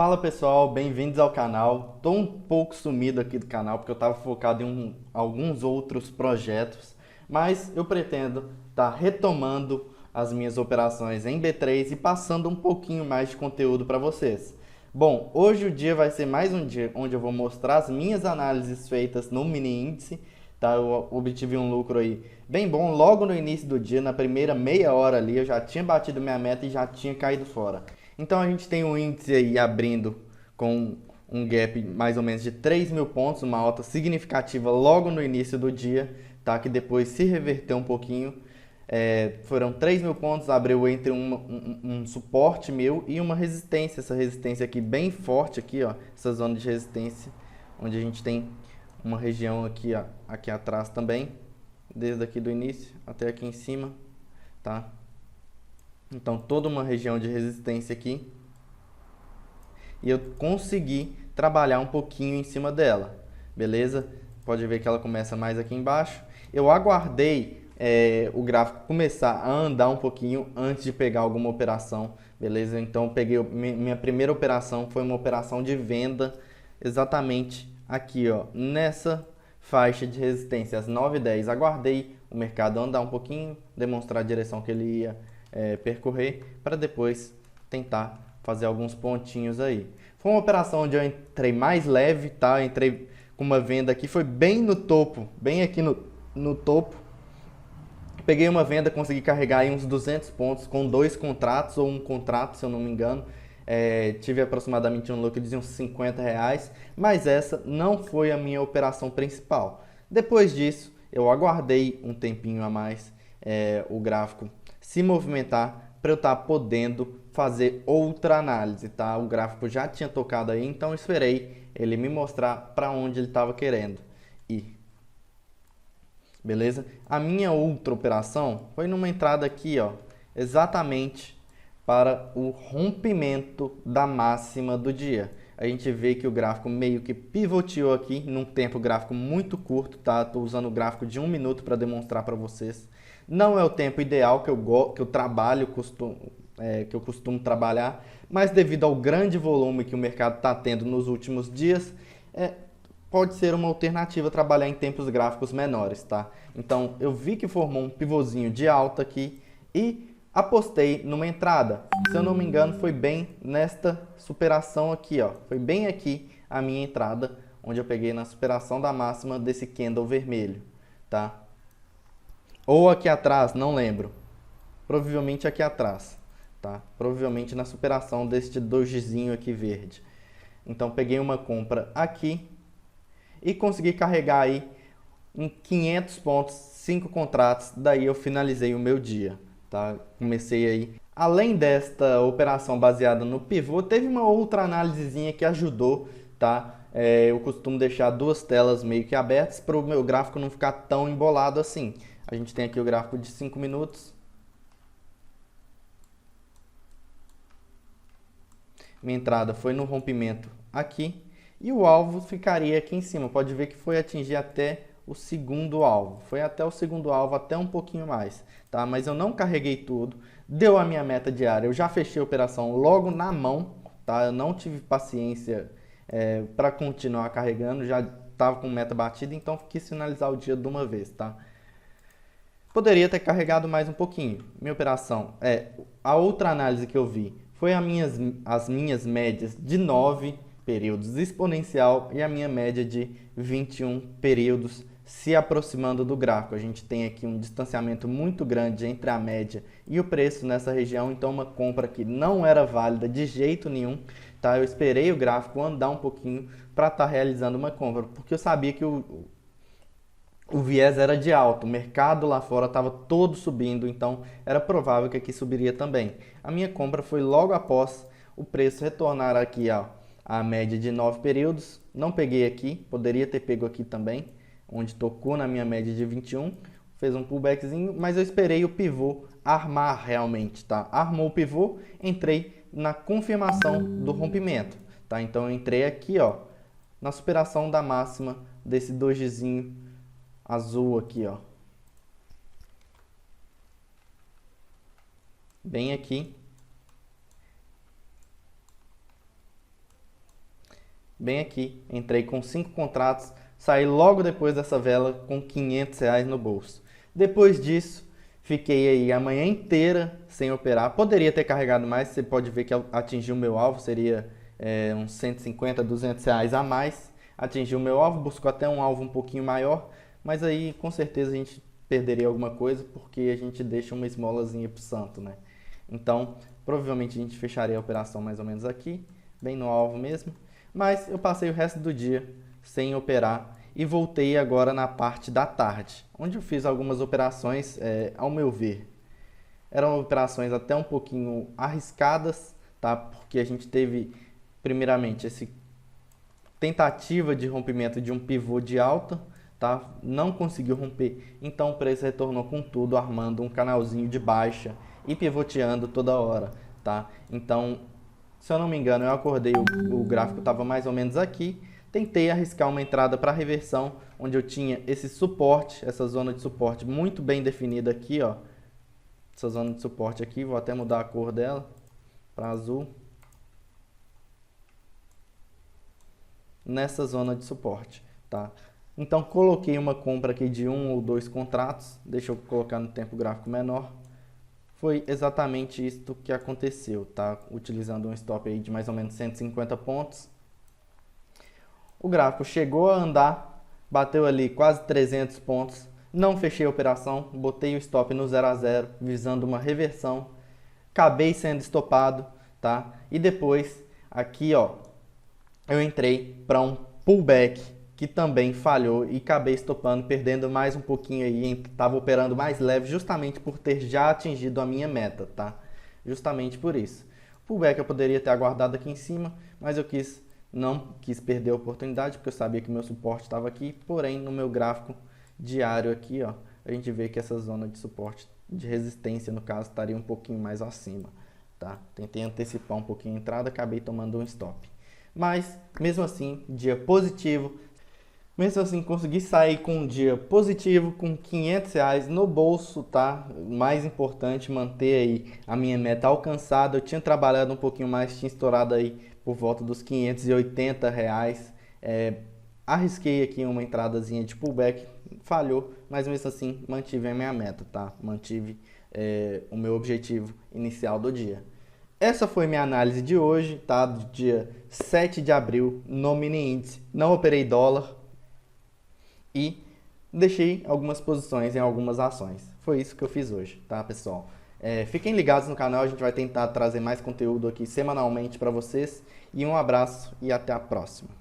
Fala pessoal, bem-vindos ao canal. Tô um pouco sumido aqui do canal porque eu estava focado em alguns outros projetos, mas eu pretendo estar retomando as minhas operações em B3 e passando um pouquinho mais de conteúdo para vocês. Bom, hoje o dia vai ser mais um dia onde eu vou mostrar as minhas análises feitas no mini índice, tá? Eu obtive um lucro aí bem bom logo no início do dia, na primeira meia hora ali, eu já tinha batido minha meta e já tinha caído fora. Então a gente tem um índice aí abrindo com um gap mais ou menos de 3.000 pontos, uma alta significativa logo no início do dia, tá? Que depois se reverteu um pouquinho. Foram 3.000 pontos, abriu entre um suporte meu e uma resistência. Essa resistência aqui bem forte, aqui, ó, essa zona de resistência, onde a gente tem uma região aqui, ó, aqui atrás também, desde aqui do início até aqui em cima, tá? Então toda uma região de resistência aqui e eu consegui trabalhar um pouquinho em cima dela, beleza? Pode ver que ela começa mais aqui embaixo. Eu aguardei o gráfico começar a andar um pouquinho antes de pegar alguma operação, beleza? Então eu peguei minha primeira operação foi uma operação de venda exatamente aqui, ó, nessa faixa de resistência às 9h10. Aguardei o mercado andar um pouquinho, demonstrar a direção que ele ia percorrer para depois tentar fazer alguns pontinhos aí. Foi uma operação onde eu entrei mais leve, tá? Eu entrei com uma venda aqui, foi bem no topo, bem aqui no topo. Peguei uma venda, consegui carregar aí uns 200 pontos com dois contratos, ou um contrato, se eu não me engano. Tive aproximadamente um lucro de uns R$ 50, mas essa não foi a minha operação principal. Depois disso, eu aguardei um tempinho a mais o gráfico se movimentar para eu estar podendo fazer outra análise, tá? O gráfico já tinha tocado aí, então eu esperei ele me mostrar para onde ele estava querendo ir. Beleza? A minha outra operação foi numa entrada aqui, ó, exatamente para o rompimento da máxima do dia. A gente vê que o gráfico meio que pivoteou aqui num tempo gráfico muito curto, tá? Estou usando o gráfico de 1 minuto para demonstrar para vocês. Não é o tempo ideal que eu trabalho, que eu costumo trabalhar, mas devido ao grande volume que o mercado está tendo nos últimos dias, pode ser uma alternativa trabalhar em tempos gráficos menores, tá? Então eu vi que formou um pivôzinho de alta aqui e apostei numa entrada. Se eu não me engano, foi bem nesta superação aqui, ó. Foi bem aqui a minha entrada, onde eu peguei na superação da máxima desse candle vermelho, tá? Ou aqui atrás, não lembro. Provavelmente aqui atrás, tá? Provavelmente na superação deste dojizinho aqui verde. Então peguei uma compra aqui e consegui carregar aí em 500 pontos, 5 contratos, daí eu finalizei o meu dia, tá? Comecei aí. Além desta operação baseada no pivô, teve uma outra análisezinha que ajudou, tá? Eu costumo deixar duas telas meio que abertas para o meu gráfico não ficar tão embolado assim. A gente tem aqui o gráfico de 5 minutos. Minha entrada foi no rompimento aqui e o alvo ficaria aqui em cima. Pode ver que foi atingir até o segundo alvo. Foi até o segundo alvo, até um pouquinho mais, tá? Mas eu não carreguei tudo. Deu a minha meta diária. Eu já fechei a operação logo na mão, tá? Eu não tive paciência para continuar carregando. Já estava com meta batida, então quis finalizar o dia de uma vez, tá? Poderia ter carregado mais um pouquinho. Minha operação a outra análise que eu vi foi as minhas médias de 9 períodos exponencial e a minha média de 21 períodos se aproximando do gráfico. A gente tem aqui um distanciamento muito grande entre a média e o preço nessa região, então uma compra que não era válida de jeito nenhum, tá? Eu esperei o gráfico andar um pouquinho para estar realizando uma compra, porque eu sabia que o viés era de alta, o mercado lá fora estava todo subindo, então era provável que aqui subiria também. A minha compra foi logo após o preço retornar aqui a média de 9 períodos. Não peguei aqui, poderia ter pego aqui também, onde tocou na minha média de 21, fez um pullbackzinho, mas eu esperei o pivô armar realmente, tá? Armou o pivô, entrei na confirmação do rompimento, tá? Então eu entrei aqui, ó, na superação da máxima desse dojizinho azul aqui, ó. Bem aqui. bem aqui, entrei com 5 contratos, saí logo depois dessa vela com R$ 500 no bolso. Depois disso, fiquei aí a manhã inteira sem operar. Poderia ter carregado mais, você pode ver que atingiu o meu alvo, seria uns 150, R$ 200 a mais. Atingiu o meu alvo, buscou até um alvo um pouquinho maior, mas aí com certeza a gente perderia alguma coisa porque a gente deixa uma esmolazinha pro santo, né? Então, provavelmente a gente fecharia a operação mais ou menos aqui, bem no alvo mesmo. Mas eu passei o resto do dia sem operar e voltei agora na parte da tarde, onde eu fiz algumas operações, ao meu ver. Eram operações até um pouquinho arriscadas, tá? Porque a gente teve, primeiramente, essa tentativa de rompimento de um pivô de alta, tá? Não conseguiu romper, então o preço retornou com tudo, armando um canalzinho de baixa e pivoteando toda hora, tá? Então, se eu não me engano, eu acordei, o gráfico estava mais ou menos aqui, tentei arriscar uma entrada para reversão, onde eu tinha esse suporte, essa zona de suporte muito bem definida aqui, ó. Essa zona de suporte aqui, vou até mudar a cor dela para azul. Nessa zona de suporte, tá? Então coloquei uma compra aqui de 1 ou 2 contratos, deixa eu colocar no tempo gráfico menor. Foi exatamente isso que aconteceu, tá? Utilizando um stop aí de mais ou menos 150 pontos. O gráfico chegou a andar, bateu ali quase 300 pontos, não fechei a operação, botei o stop no 0 a 0, visando uma reversão, acabei sendo estopado, tá? E depois, aqui ó, eu entrei para um pullback que também falhou e acabei estopando, perdendo mais um pouquinho aí, estava operando mais leve justamente por ter já atingido a minha meta, tá? Justamente por isso. O pullback eu poderia ter aguardado aqui em cima, mas eu não quis perder a oportunidade, porque eu sabia que meu suporte estava aqui, porém no meu gráfico diário aqui, ó, a gente vê que essa zona de suporte, de resistência no caso, estaria um pouquinho mais acima, tá? Tentei antecipar um pouquinho a entrada, acabei tomando um stop. Mas, mesmo assim, dia positivo, mesmo assim consegui sair com um dia positivo, com R$ 500 no bolso, tá? Mais importante, manter aí a minha meta alcançada. Eu tinha trabalhado um pouquinho mais, tinha estourado aí por volta dos R$ 580. Arrisquei aqui uma entradazinha de pullback, falhou, mas mesmo assim mantive a minha meta, tá? Mantive o meu objetivo inicial do dia. Essa foi minha análise de hoje, tá? Do dia 7 de abril no mini índice. Não operei dólar e deixei algumas posições em algumas ações. Foi isso que eu fiz hoje, tá, pessoal? Fiquem ligados no canal, a gente vai tentar trazer mais conteúdo aqui semanalmente para vocês. E um abraço e até a próxima.